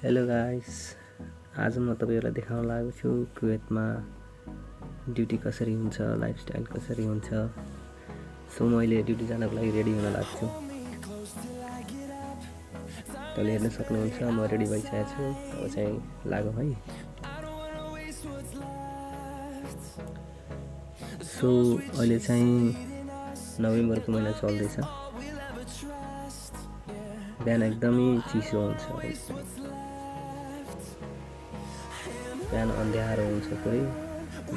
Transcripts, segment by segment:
Hello guys, आज म तपाईहरुलाई देखाउन लागेको छु कुवेतमा ड्युटी कसरी हुन्छ, लाइफस्टाइल कसरी हुन्छ। सो मैले ड्युटी जानको लागि रेडी हुन लाग्छु। तपाईले हेर्न सक्नुहुन्छ म रेडी भइसकेको छु। अब चाहिँ लागौँ है। सो अहिले चाहिँ नोभेम्बरको महिना चल्दैछ। बिहान एकदमै चिसो हुन्छ। बिहान अँध्यारो हुन्छ पुरै।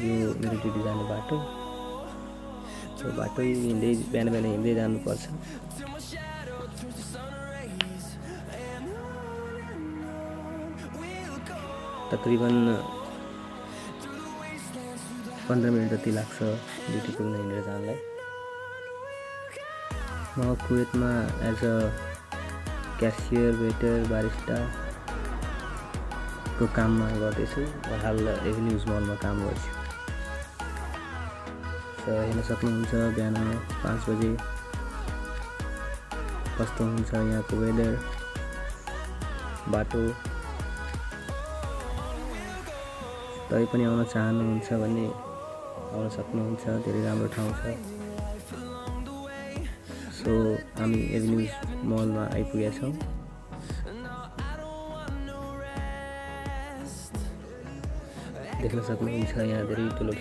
यो मेरो ड्युटी जाने बाटो। यो बाटो हिँड्दै बिहान हिँड्दै जानुपर्छ। तकरिबन 15 मिनट जति लाग्छ ड्युटी पुग्न हिँडेर जानलाई। म कुवेतमा as a cashier, waiter, barista को काममा गर्दैछु। हाल एभिन्यूज मलमा काम गर्छु। हेर्न सक्नुहुन्छ बिहान 5 बजे कस्तो हुन्छ यहाँको वेदर, बाटो। तपाई पनि आउन चाहनुहुन्छ भने आउन सक्नुहुन्छ। धेरै राम्रो ठाउँ छ। सो हामी एभिन्यूज मलमा आइपुगेका छौँ। देख्न सक्नुहुन्छ यहाँ धेरै ठुलो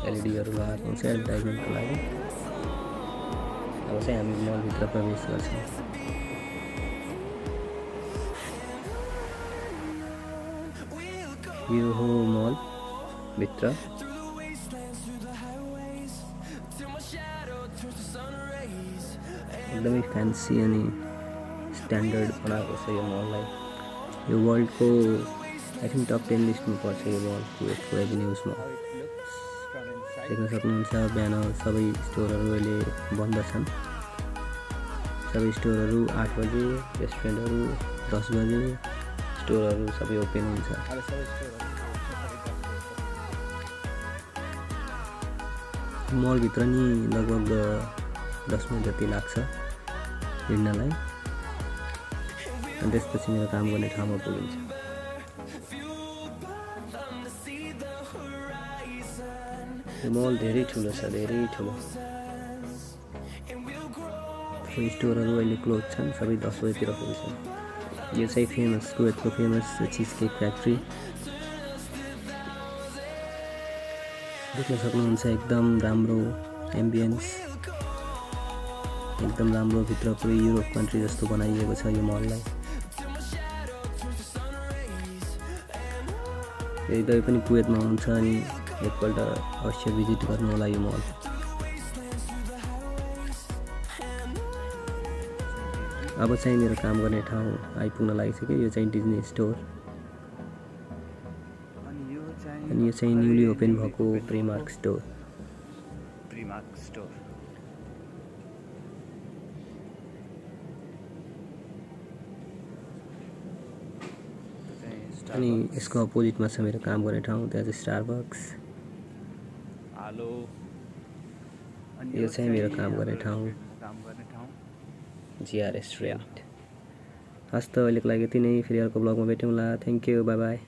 एलइडीहरू लगाएको हुन्छ एडभर्टाइजमेन्टको लागि। अब चाहिँ हामी मलभित्र प्रवेश गर्छौँ। यो हो मल भित्र। एकदमै फ्यान्सी अनि स्ट्यान्डर्ड बनाएको छ यो मललाई। यो वर्ल्डको आई थिङ्क टप 10 लिस्टमा पर्छ यो मल, कुवेतको एभिन्यूज मल। देख्न सक्नुहुन्छ बिहान सबै स्टोरहरू अहिले बन्द छन्। सबै स्टोरहरू 8 बजे, रेस्टुरेन्टहरू 10 बजे, स्टोरहरू सबै ओपन हुन्छ। मलभित्र नि लगभग 10 मिनट जति लाग्छ हिँड्नलाई। अनि त्यसपछि मेरो काम गर्ने ठाउँमा पुगिन्छ। यो मल धेरै ठुलो छ, धेरै ठुलो। स्टोरहरू अहिले क्लोज छन्, सबै 10 बजेतिर खुल्छन्। यो चाहिँ फेमस कुवेतको फेमस चिज केक फ्याक्ट्री। देख्न सक्नुहुन्छ एकदम राम्रो एम्बियन्स, एकदम राम्रो। भित्र पुरै युरोप कन्ट्री जस्तो बनाइएको छ यो मललाई। यदि तपाईँ पनि कुवेतमा हुनुहुन्छ अनि एकपल्ट अवश्य भिजिट गर्नु होला यो मल। अब चाहिँ मेरो काम गर्ने ठाउँ आइपुग्न लागिसक्यो। यो चाहिँ डिज्नी स्टोर अनि यो चाहिँ न्युली ओपन भएको प्रिमार्क स्टोर। अनि यसको अपोजिटमा छ मेरो काम गर्ने ठाउँ, त्यहाँ चाहिँ स्टारबक्स। यो चाहिँ मेरो काम गर्ने ठाउँ, जिया रेस्टुरेन्ट। हस् त अहिलेको लागि यति नै। फेरि अर्को ब्लगमा भेटौँला। Thank you, bye by.